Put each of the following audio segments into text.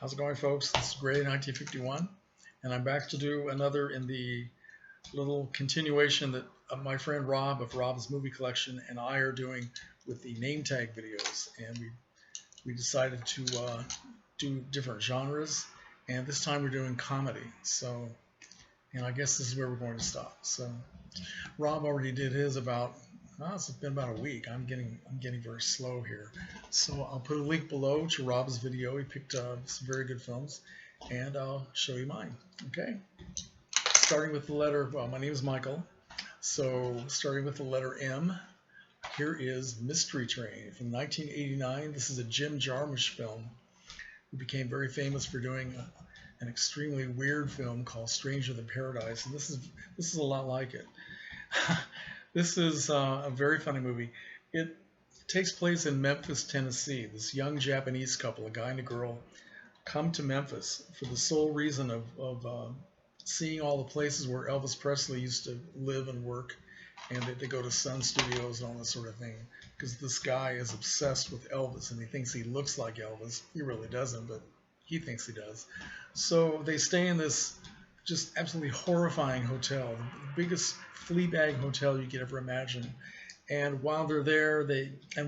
How's it going, folks? This is Gray 1951, and I'm back to do another in the little continuation that my friend Rob of Rob's Movie Collection and I are doing with the name tag videos. And we decided to do different genres, and this time we're doing comedy. So, and I guess this is where we're going to stop. So, Rob already did his about. It's been about a week. I'm getting very slow here. So I'll put a link below to Rob's video. He picked some very good films, and I'll show you mine. Okay. Starting with the letter. Well, my name is Michael. So starting with the letter M, here is Mystery Train from 1989. This is a Jim Jarmusch film who became very famous for doing an extremely weird film called Stranger Than Paradise, and this is a lot like it. This is a very funny movie. It takes place in Memphis, Tennessee. This young Japanese couple, a guy and a girl, come to Memphis for the sole reason of seeing all the places where Elvis Presley used to live and work, and they go to Sun Studios and all that sort of thing. Because this guy is obsessed with Elvis, and he thinks he looks like Elvis. He really doesn't, but he thinks he does. So they stay in this just absolutely horrifying hotel, the biggest flea bag hotel you could ever imagine. And while they're there,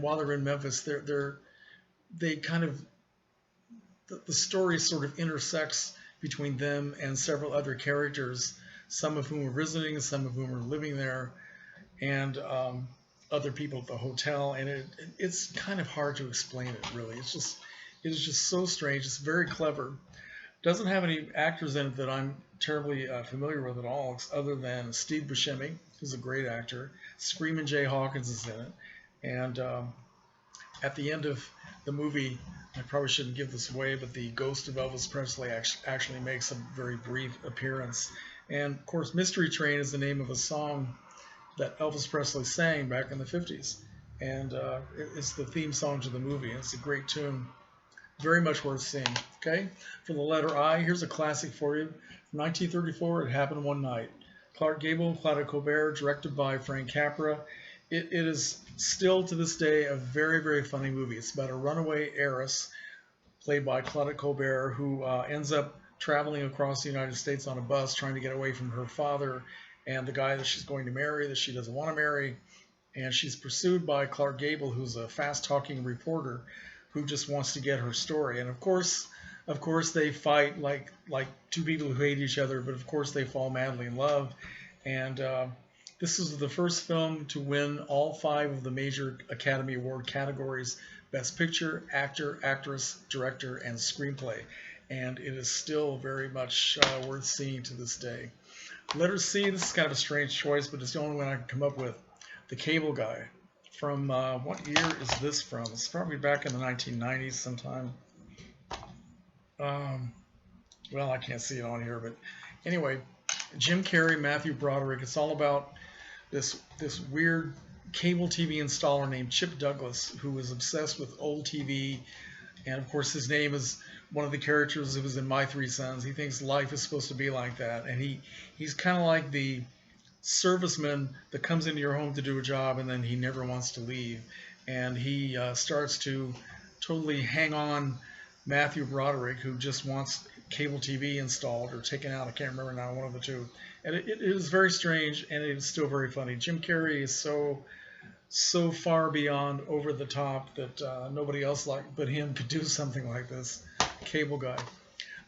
while they're in Memphis, they kind of the story sort of intersects between them and several other characters, some of whom are visiting, some of whom are living there, and other people at the hotel. And it's kind of hard to explain it, really. It is just so strange. It's very clever. Doesn't have any actors in it that I'm terribly familiar with at all, other than Steve Buscemi, who's a great actor. Screamin' Jay Hawkins is in it. And at the end of the movie, I probably shouldn't give this away, but the ghost of Elvis Presley actually makes a very brief appearance. And, of course, Mystery Train is the name of a song that Elvis Presley sang back in the 50s. And it's the theme song to the movie. It's a great tune. Very much worth seeing. Okay, for the letter I, here's a classic for you. From 1934, It Happened One Night. Clark Gable and Claudia Colbert, directed by Frank Capra. It is still to this day a very, very funny movie. It's about a runaway heiress, played by Claudia Colbert, who ends up traveling across the United States on a bus trying to get away from her father and the guy that she's going to marry that she doesn't want to marry. And she's pursued by Clark Gable, who's a fast-talking reporter who just wants to get her story. And of course they fight like two people who hate each other, but of course they fall madly in love. And this is the first film to win all 5 of the major Academy Award categories: Best Picture, Actor, Actress, Director, and Screenplay. And it is still very much worth seeing to this day. Letter C, this is kind of a strange choice, but it's the only one I can come up with. The Cable Guy. From what year is this from? It's probably back in the 1990s sometime. Well, I can't see it on here, but anyway, Jim Carrey, Matthew Broderick. It's all about this weird cable TV installer named Chip Douglas, who is obsessed with old TV. And of course, his name is one of the characters that was in My Three Sons. He thinks life is supposed to be like that, and he's kind of like the serviceman that comes into your home to do a job, and then he never wants to leave. And he starts to totally hang on Matthew Broderick, who just wants cable TV installed or taken out. I can't remember now, one of the two. And it is very strange, and it is still very funny. Jim Carrey is so far beyond over the top that nobody else but him could do something like this. Cable Guy.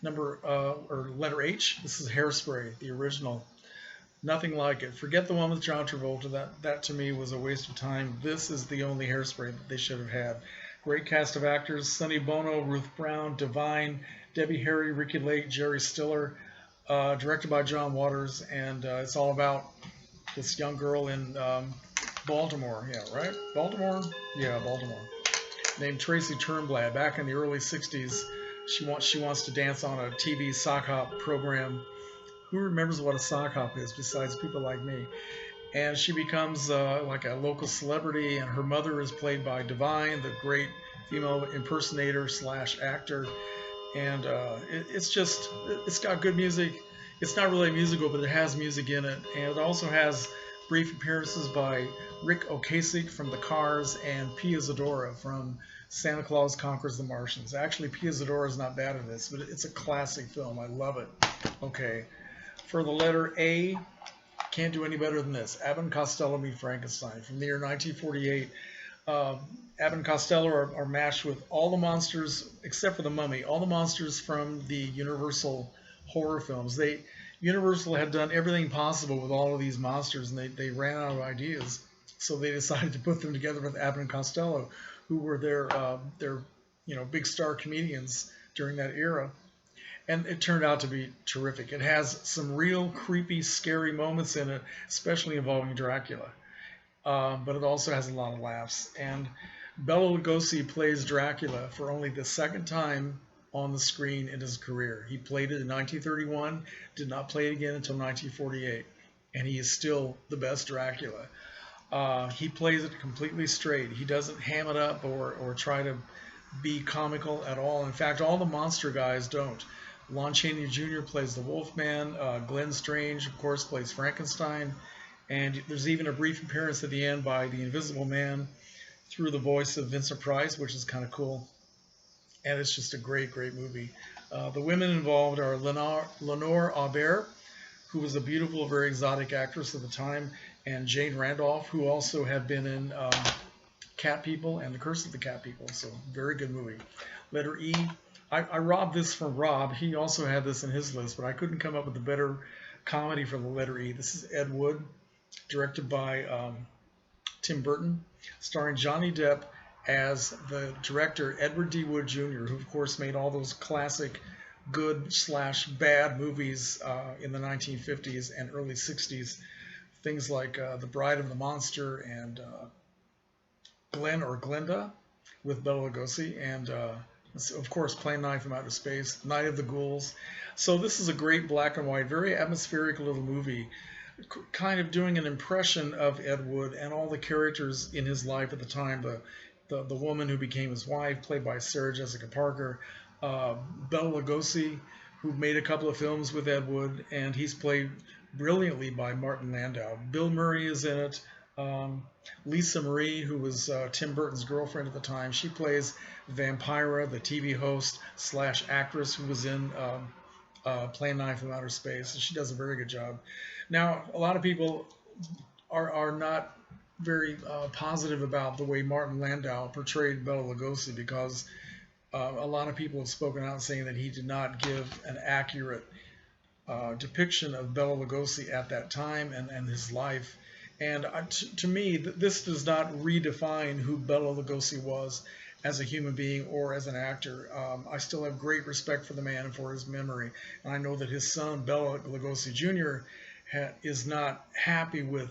Letter H. This is Hairspray, the original. Nothing like it. Forget the one with John Travolta. That to me was a waste of time. This is the only Hairspray that they should have had. Great cast of actors: Sonny Bono, Ruth Brown, Divine, Debbie Harry, Ricky Lake, Jerry Stiller. Directed by John Waters, and it's all about this young girl in Baltimore. Yeah, right? Baltimore? Yeah, Baltimore. Named Tracy Turnblad. Back in the early 60s, she wants to dance on a TV sock hop program. Who remembers what a sock hop is besides people like me? And she becomes like a local celebrity, and her mother is played by Divine, the great female impersonator / actor. And it's got good music. It's not really a musical, but it has music in it. And it also has brief appearances by Rick Ocasek from The Cars and Pia Zadora from Santa Claus Conquers the Martians. Actually, Pia Zadora is not bad in this, but it's a classic film. I love it. Okay, for the letter A, can't do any better than this. Abbott and Costello Meet Frankenstein from the year 1948. Abbott and Costello are matched with all the monsters, except for the Mummy, all the monsters from the Universal horror films. Universal had done everything possible with all of these monsters, and they ran out of ideas. So they decided to put them together with Abbott and Costello, who were their big star comedians during that era. And it turned out to be terrific. It has some real creepy, scary moments in it, especially involving Dracula. But it also has a lot of laughs. And Bela Lugosi plays Dracula for only the second time on the screen in his career. He played it in 1931, did not play it again until 1948, and he is still the best Dracula. He plays it completely straight. He doesn't ham it up or try to be comical at all. In fact, all the monster guys don't. Lon Chaney Jr. plays the Wolfman. Glenn Strange, of course, plays Frankenstein. And there's even a brief appearance at the end by the Invisible Man through the voice of Vincent Price, which is kind of cool. And it's just a great, great movie. The women involved are Lenore Aubert, who was a beautiful, very exotic actress at the time, and Jane Randolph, who also had been in Cat People and The Curse of the Cat People. So very good movie. Letter E. I robbed this from Rob. He also had this in his list, but I couldn't come up with a better comedy for the letter E. This is Ed Wood, directed by Tim Burton, starring Johnny Depp as the director, Edward D. Wood Jr., who, of course, made all those classic good/bad movies in the 1950s and early 60s. Things like The Bride of the Monster and Glenn or Glenda with Bela Lugosi, and of course, Plain Night from Outer Space, Night of the Ghouls. So this is a great black and white, very atmospheric little movie, kind of doing an impression of Ed Wood and all the characters in his life at the time. The woman who became his wife, played by Sarah Jessica Parker, Bela Lugosi, who made a couple of films with Ed Wood, and he's played brilliantly by Martin Landau. Bill Murray is in it. Lisa Marie, who was Tim Burton's girlfriend at the time, she plays Vampira, the TV host / actress who was in Plain Night from Outer Space, and she does a very good job. Now, a lot of people are not very positive about the way Martin Landau portrayed Bela Lugosi, because a lot of people have spoken out saying that he did not give an accurate depiction of Bela Lugosi at that time and his life. And to me, this does not redefine who Bela Lugosi was as a human being or as an actor. I still have great respect for the man and for his memory. And I know that his son, Bela Lugosi Jr., is not happy with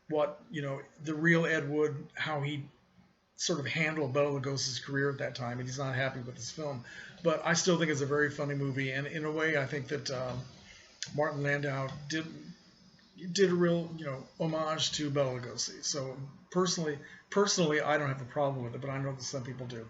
what, the real Ed Wood, how he sort of handled Bela Lugosi's career at that time, and he's not happy with this film. But I still think it's a very funny movie, and in a way, I think that Martin Landau did a real, homage to Bela Lugosi. So personally, I don't have a problem with it, but I know that some people do.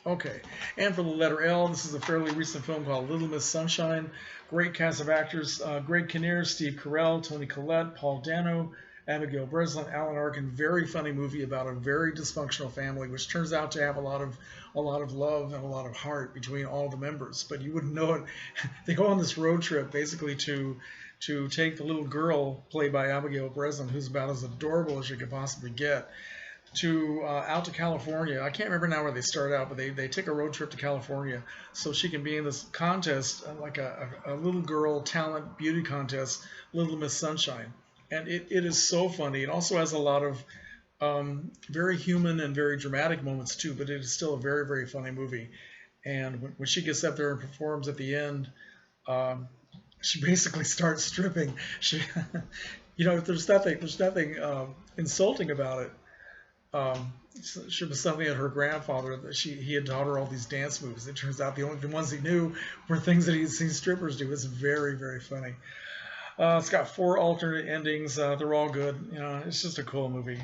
Okay, and for the letter L, this is a fairly recent film called Little Miss Sunshine. Great cast of actors: Greg Kinnear, Steve Carell, Toni Collette, Paul Dano, Abigail Breslin, Alan Arkin. Very funny movie about a very dysfunctional family, which turns out to have a lot of love and a lot of heart between all the members. But you wouldn't know it. They go on this road trip basically to take the little girl played by Abigail Breslin, who's about as adorable as you could possibly get, out to California. I can't remember now where they start out, but they take a road trip to California so she can be in this contest, like a little girl talent beauty contest, Little Miss Sunshine. And it is so funny. It also has a lot of very human and very dramatic moments too, but it is still a very, very funny movie. And when she gets up there and performs at the end, she basically starts stripping. She, there's nothing insulting about it. She was something that her grandfather, he had taught her all these dance moves. It turns out the ones he knew were things that he'd seen strippers do. It's very, very funny. It's got 4 alternate endings. They're all good. It's just a cool movie.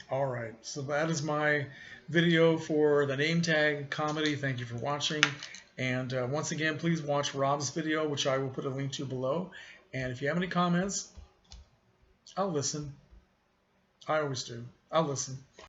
All right, so that is my video for the name tag comedy. Thank you for watching. And once again, please watch Rob's video, which I will put a link to below. And if you have any comments, I'll listen. I always do. I'll listen.